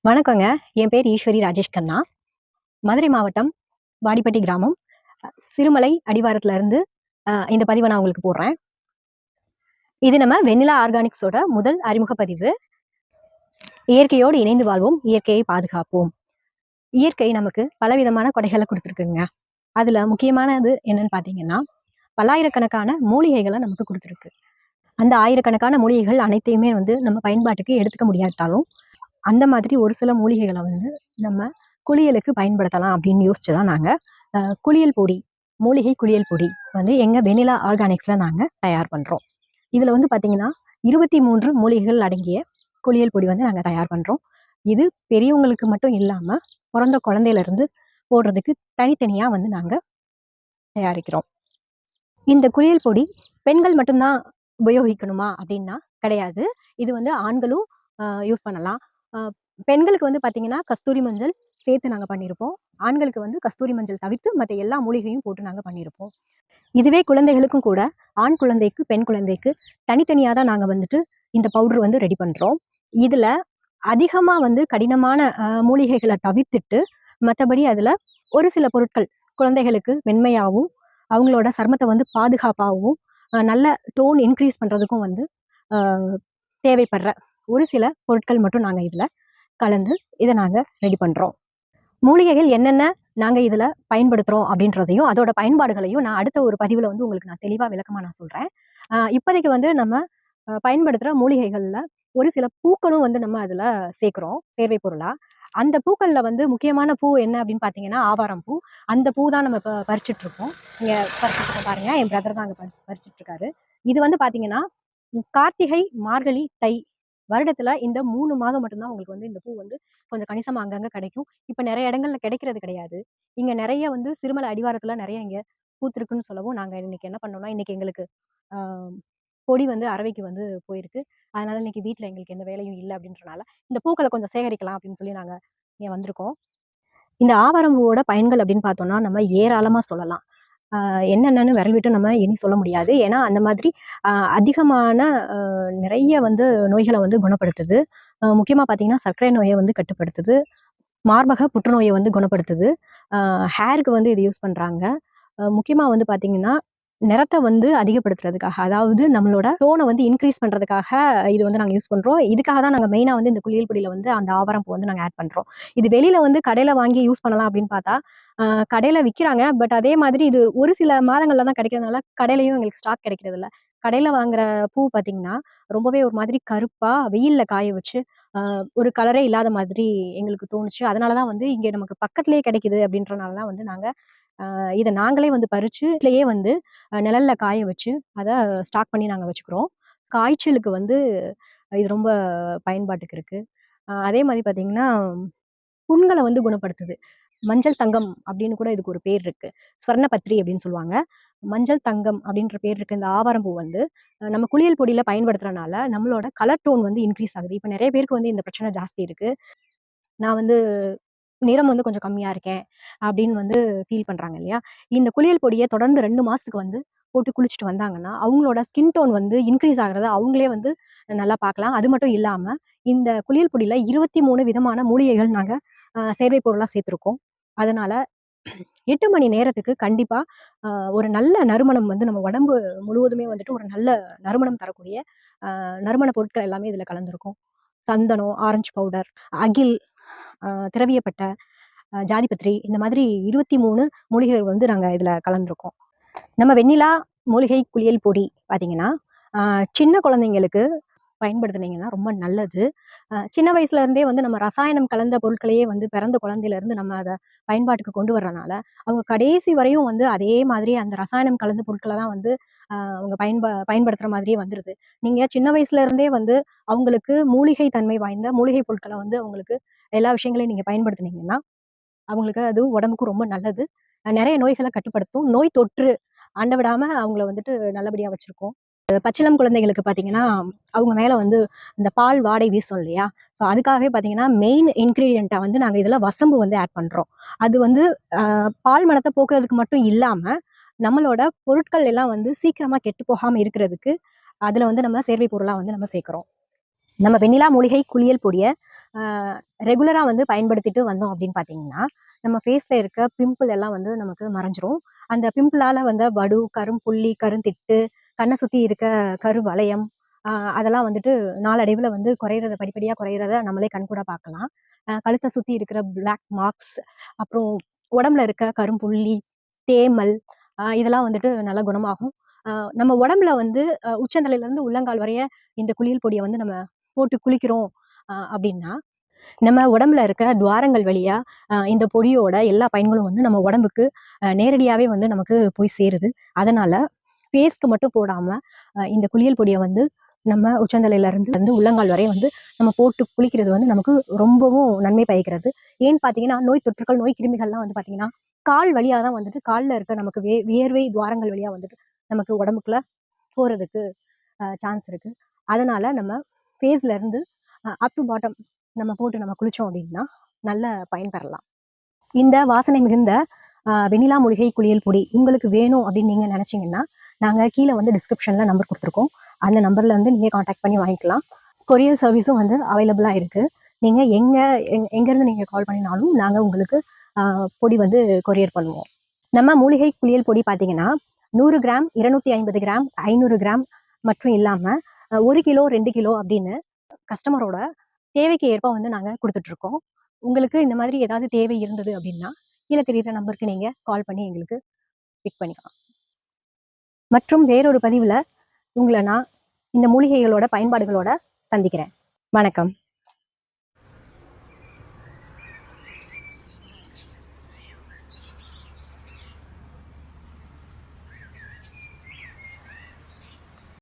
வணக்கங்க. என் பேர் ஈஸ்வரி ராஜேஷ் கண்ணா. மதுரை மாவட்டம் வாடிப்பட்டி கிராமம். சிறுமலை அடிவாரத்துல இருந்து இந்த பதிவ நான் உங்களுக்கு போடுறேன். இது நம்ம வெண்ணிலா ஆர்கானிக்ஸோட முதல் அறிமுக பதிவு. இயற்கையோடு இணைந்து வாழ்வோம், இயற்கையை பாதுகாப்போம். இயற்கை நமக்கு பலவிதமான கொடைகள குடுத்துருக்குங்க. அதுல முக்கியமானது என்னன்னு பார்த்தீங்கன்னா, பல்லாயிரக்கணக்கான மூலிகைகள நமக்கு குடுத்துருக்கு. அந்த ஆயிரக்கணக்கான மூலிகைகள் அனைத்தையுமே வந்து நம்ம பயன்பாட்டுக்கு எடுத்துக்க முடியாட்டாலும், அந்த மாதிரி ஒரு சில மூலிகைகள வந்து நம்ம குளியலுக்கு பயன்படுத்தலாம் அப்படின்னு யோசிச்சு தான் நாங்க குளியல் பொடி, மூலிகை குளியல் பொடி வந்து எங்க வெண்ணிலா ஆர்கானிக்ஸ்ல நாங்க தயார் பண்றோம். இதுல வந்து பாத்தீங்கன்னா 23 மூலிகைகள் அடங்கிய குளியல் பொடி வந்து நாங்க தயார் பண்றோம். இது பெரியவங்களுக்கு மட்டும் இல்லாம பிறந்த குழந்தையில இருந்து போடுறதுக்கு தனித்தனியா வந்து நாங்க தயாரிக்கிறோம். இந்த குளியல் பொடி பெண்கள் மட்டும்தான் உபயோகிக்கணுமா அப்படின்னா கிடையாது. இது வந்து ஆண்களும் யூஸ் பண்ணலாம். பெண்களுக்கு வந்து பாத்தீங்கன்னா கஸ்தூரி மஞ்சள் சேர்த்து நாங்க பண்ணியிருப்போம். ஆண்களுக்கு வந்து கஸ்தூரி மஞ்சள் தவிர்த்து மத்த எல்லா மூலிகையும் போட்டு நாங்க பண்ணியிருப்போம். இதுவே குழந்தைகளுக்கும் கூட ஆண் குழந்தைக்கு, பெண் குழந்தைக்கு தனித்தனியா தான் நாங்க வந்துட்டு இந்த பவுடர் வந்து ரெடி பண்றோம். இதுல அதிகமா வந்து கடினமான மூலிகைகள தவிர்த்துட்டு, மத்தபடி அதுல ஒரு சில பொருட்கள் குழந்தைகளுக்கு மென்மையாவும், அவங்களோட சருமத்த வந்து பாதுகாப்பாவும், நல்ல டோன் இன்கிரீஸ் பண்றதுக்கும் வந்து அ தேவைப்படுற ஒரு சில பொருட்கள் மட்டும் நாங்க இதுல கலந்து இத நாங்க ரெடி பண்றோம். மூலிகைகள் என்னென்ன நாங்க இதுல பயன்படுத்துறோம் அப்படின்றதையும், அதோட பயன்பாடுகளையும் நான் அடுத்த ஒரு பதிவுல வந்து உங்களுக்கு நான் தெளிவா விளக்கமா நான் சொல்றேன். இப்போதைக்கு வந்து நம்ம பயன்படுத்துற மூலிகைகள்ல ஒரு சில பூக்களும் வந்து நம்ம அதுல சேர்க்கிறோம், சேர்வை பொருளா. அந்த பூக்கள்ல வந்து முக்கியமான பூ என்ன அப்படின்னு பார்த்தீங்கன்னா, ஆவாரம் பூ. அந்த பூ தான் நம்ம இப்ப பறிச்சுட்டு இருக்கோம். இங்க பறிச்சுட்டு இருக்கோம் பாருங்க. என் பிரதர் தான் அங்க பறிச்சுட்டு இருக்காரு. இது வந்து பார்த்தீங்கன்னா, கார்த்திகை, மார்கழி, தை வருடத்துல இந்த 3 மாதம் மட்டும் தான் உங்களுக்கு வந்து இந்த பூ வந்து கொஞ்சம் கணிசமா அங்கங்க கிடைக்கும். இப்ப நெறைய இடங்கள்ல கிடைக்கிறது கிடையாது. இங்க நெறைய வந்து சிறுமலை அடிவாரத்துல நெறைய இங்க பூத்திருக்குன்னு சொல்லவும், நாங்க இன்னைக்கு என்ன பண்ணோம்னா, இன்னைக்கு எங்களுக்கு ஆ பொடி வந்து அரவைக்கு வந்து போயிருக்கு. அதனால இன்னைக்கு வீட்ல எங்களுக்கு எந்த வேலையும் இல்ல அப்படின்றனால, இந்த பூக்கள கொஞ்சம் சேகரிக்கலாம் அப்படின்னு சொல்லி நாங்க இங்க வந்திருக்கோம். இந்த ஆவாரம் பூவோட பயன்கள் அப்படின்னு பார்த்தோம்னா, நம்ம ஏராளமா சொல்லலாம். என்னென்னன்னு விரல் விட்டு நம்ம எண்ணி சொல்ல முடியாது. ஏன்னா, அந்த மாதிரி அ அதிகமான அ நிறைய வந்து நோய்கள வந்து குணப்படுத்துது. முக்கியமா பார்த்தீங்கன்னா, சர்க்கரை நோய வந்து கட்டுப்படுத்துது. மார்பக புற்றுநோய வந்து குணப்படுத்துது. அ ஹேருக்கு வந்து இது யூஸ் பண்றாங்க. முக்கியமா வந்து பார்த்தீங்கன்னா, நிறத்த வந்து அதிகப்படுத்துறதுக்காக, அதாவது நம்மளோட டோன வந்து இன்கிரீஸ் பண்றதுக்காக இது வந்து நாங்க யூஸ் பண்றோம். இதுக்காக தான் நாங்க மெயினா வந்து இந்த குளியல் பொடியில வந்து அந்த ஆவாரம் பூ வந்து நாங்க ஆட் பண்றோம். இது வெளியில வந்து கடையில வாங்கி யூஸ் பண்ணலாம் அப்படின்னு பார்த்தா, கடையில விக்கிறாங்க. பட் அதே மாதிரி இது ஒரு சில மாதங்கள்ல தான் கிடைக்கிறதுனால, கடையிலயும் எங்களுக்கு ஸ்டாக் கிடைக்கிறதில்ல. கடையில வாங்குற பூ பார்த்தீங்கன்னா, ரொம்பவே ஒரு மாதிரி கருப்பா வெயில்ல காய வச்சு, ஒரு கலரே இல்லாத மாதிரி எங்களுக்கு தோணுச்சு. அதனால தான் வந்து இங்க நமக்கு பக்கத்திலேயே கிடைக்குது அப்படின்றனால தான் வந்து நாங்க இத நாங்களே வந்து பறிச்சு வீட்லயே வந்து நிழல்ல காய வச்சு, அத ஸ்டாக் பண்ணி நாங்க வச்சுக்கிறோம். காய்ச்சலுக்கு வந்து இது ரொம்ப பயன்பாட்டுக்கு இருக்கு. அதே மாரி பார்த்தீங்கன்னா, புண்கள வந்து குணப்படுத்துது. மஞ்சள் தங்கம் அப்படின்னு கூட இதுக்கு ஒரு பேர் இருக்கு. ஸ்வர்ணபத்ரி அப்படின்னு சொல்லுவாங்க. மஞ்சள் தங்கம் அப்படின்ற பேர் இருக்கு. இந்த ஆவாரம் பூ வந்து நம்ம குளியல் பொடியில பயன்படுத்துறனால, நம்மளோட கலர் டோன் வந்து இன்கிரீஸ் ஆகுது. இப்ப நெறைய பேருக்கு வந்து இந்த பிரச்சனை ஜாஸ்தி இருக்கு. நான் வந்து நிறம் வந்து கொஞ்சம் கம்மியா இருக்கேன் அப்படின்னு வந்து ஃபீல் பண்றாங்க இல்லையா? இந்த குளியல் பொடிய தொடர்ந்து 2 மாசத்துக்கு வந்து போட்டு குளிச்சுட்டு வந்தாங்கன்னா, அவங்களோட ஸ்கின் டோன் வந்து இன்கிரீஸ் ஆகுறத அவங்களே வந்து நல்லா பார்க்கலாம். அது மட்டும் இல்லாம, இந்த குளியல் பொடியில 23 விதமான மூலிகைகள் நாங்க சேர்வை பொருளா சேர்த்திருக்கோம். அதனால 8 மணி நேரத்துக்கு கண்டிப்பா அ ஒரு நல்ல நறுமணம் வந்து நம்ம உடம்பு முழுவதுமே வந்துட்டு ஒரு நல்ல நறுமணம் தரக்கூடிய நறுமண பொருட்கள் எல்லாமே இதுல கலந்திருக்கும். சந்தனம், ஆரஞ்சு பவுடர், அகில், திரவியப்பட்ட ஜாதிபத்ரி இந்த மாதிரி 23 மூலிகைகள் வந்து நாங்க இதுல கலந்திருக்கோம். நம்ம வெண்ணிலா மூலிகை குளியல் பொடி பார்த்தீங்கன்னா, அ சின்ன குழந்தைங்களுக்கு பயன்படுத்துனீங்கன்னா ரொம்ப நல்லது. சின்ன வயசுல இருந்தே வந்து நம்ம ரசாயனம் கலந்த பொருட்களையே வந்து பிறந்த குழந்தையிலருந்து நம்ம அத பயன்பாட்டுக்கு கொண்டு வரனால, அவங்க கடைசி வரையும் வந்து அதே மாதிரி அந்த ரசாயனம் கலந்த பொருட்கள தான் வந்து அவங்க பயன்படுத்துற மாதிரியே வந்துருது. நீங்க சின்ன வயசுல இருந்தே வந்து அவங்களுக்கு மூலிகை தன்மை வாய்ந்த மூலிகை பொருட்கள வந்து அவங்களுக்கு எல்லா விஷயங்களையும் நீங்க பயன்படுத்துனீங்கன்னா, அவங்களுக்கு அது உடம்புக்கு ரொம்ப நல்லது. நெறைய நோய்கள கட்டுப்படுத்தும். நோய் தொற்று அண்ட விடாம அவங்கள வந்துட்டு நல்லபடியா வச்சிருக்கும். பச்சிளம் குழந்தைகளுக்கு பார்த்தீங்கன்னா, அவங்க மேல வந்து இந்த பால் வாடை வீசும் இல்லையா? ஸோ அதுக்காகவே பார்த்தீங்கன்னா, மெயின் இன்கிரீடியன்ட்டா வந்து நாங்க இதுல வசம்பு வந்து ஆட் பண்றோம். அது வந்து அ பால் மணத்த போக்குறதுக்கு மட்டும் இல்லாம, நம்மளோட பொருட்கள் எல்லாம் வந்து சீக்கிரமா கெட்டு போகாம இருக்கிறதுக்கு, அதுல வந்து நம்ம சேர்வை பொருளா வந்து நம்ம சேர்க்கிறோம். நம்ம வெண்ணிலா மூலிகை குளியல் பொடிய ரெகுலராக வந்து பயன்படுத்திட்டு வந்தோம் அப்படின்னு பார்த்தீங்கன்னா, நம்ம ஃபேஸில் இருக்க பிம்பிள் எல்லாம் வந்து நமக்கு மறைஞ்சிரும். அந்த பிம்பிளால் வந்து வடு, கரும்புள்ளி, கருந்திட்டு, கண்ணை சுற்றி இருக்க கருவளையம் அதெல்லாம் வந்துட்டு நாளடைவில் வந்து குறையிறத படிப்படியாக குறையிறத நம்மளே கண்கூட பார்க்கலாம். கழுத்தை சுற்றி இருக்கிற பிளாக் மார்க்ஸ், அப்புறம் உடம்புல இருக்க கரும்புள்ளி, தேமல் இதெல்லாம் வந்துட்டு நல்லா குணமாகும். நம்ம உடம்புல வந்து உச்சந்தலையிலேருந்து உள்ளங்கால் வரைய இந்த குளியல் பொடியை வந்து நம்ம போட்டு குளிக்கிறோம் அப்படின்னா, நம்ம உடம்புல இருக்க துவாரங்கள் வழியா இந்த பொடியோட எல்லா பயன்களும் வந்து நம்ம உடம்புக்கு நேரடியாவே வந்து நமக்கு போய் சேருது. அதனால ஃபேஸ்க்கு மட்டும் போடாம இந்த குளியல் பொடியை வந்து நம்ம உச்சந்தலையில இருந்து வந்து உள்ளங்கால் வரை வந்து நம்ம போட்டு குளிக்கிறது வந்து நமக்கு ரொம்பவும் நன்மை பயக்கிறது. ஏன்னு பார்த்தீங்கன்னா, நோய் தொற்றுகள், நோய் கிருமிகள்லாம் வந்து பார்த்தீங்கன்னா, கால் வழியா தான் வந்துட்டு கால்ல இருக்க நமக்கு வியர்வை துவாரங்கள் வழியா வந்துட்டு நமக்கு உடம்புக்குள்ள போறதுக்கு சான்ஸ் இருக்கு. அதனால நம்ம ஃபேஸ்ல இருந்து அப் டு பாட்டம் நம்ம போட்டு நம்ம குளிச்சோம் அப்படின்னா நல்ல பயன் பெறலாம். இந்த வாசனை மிகுந்த வெண்ணிலா மூலிகை குளியல் பொடி உங்களுக்கு வேணும் அப்படின்னு நீங்க நினைச்சீங்கன்னா, நாங்க கீழே வந்து டிஸ்கிரிப்ஷன்ல நம்பர் கொடுத்துருக்கோம். அந்த நம்பர்ல வந்து நீங்க கான்டாக்ட் பண்ணி வாங்கிக்கலாம். கொரியர் சர்வீஸும் வந்து அவைலபிளா இருக்கு. நீங்க எங்கேருந்து நீங்க கால் பண்ணினாலும் நாங்க உங்களுக்கு பொடி வந்து கொரியர் பண்ணுவோம். நம்ம மூலிகை குளியல் பொடி பார்த்தீங்கன்னா 100 கிராம், 250 கிராம், 500 கிராம் மற்றும் இல்லாம 1 கிலோ, 2 கிலோ அப்படின்னு கஸ்டமரோட தேவைக்கு ஏற்ப வந்து நாங்க குடுத்துட்டுருக்கோம். உங்களுக்கு இந்த மாதிரி ஏதாவது தேவை இருந்தது அப்படின்னா, கீழ தெரியிற நம்பருக்கு நீங்க கால் பண்ணி எங்களுக்கு பிக் பண்ணிக்கலாம். மற்றும் வேறொரு பதிவுல உங்கள நான் இந்த மூலிகைகளோட பயன்பாடுகளோட சந்திக்கிறேன். வணக்கம்.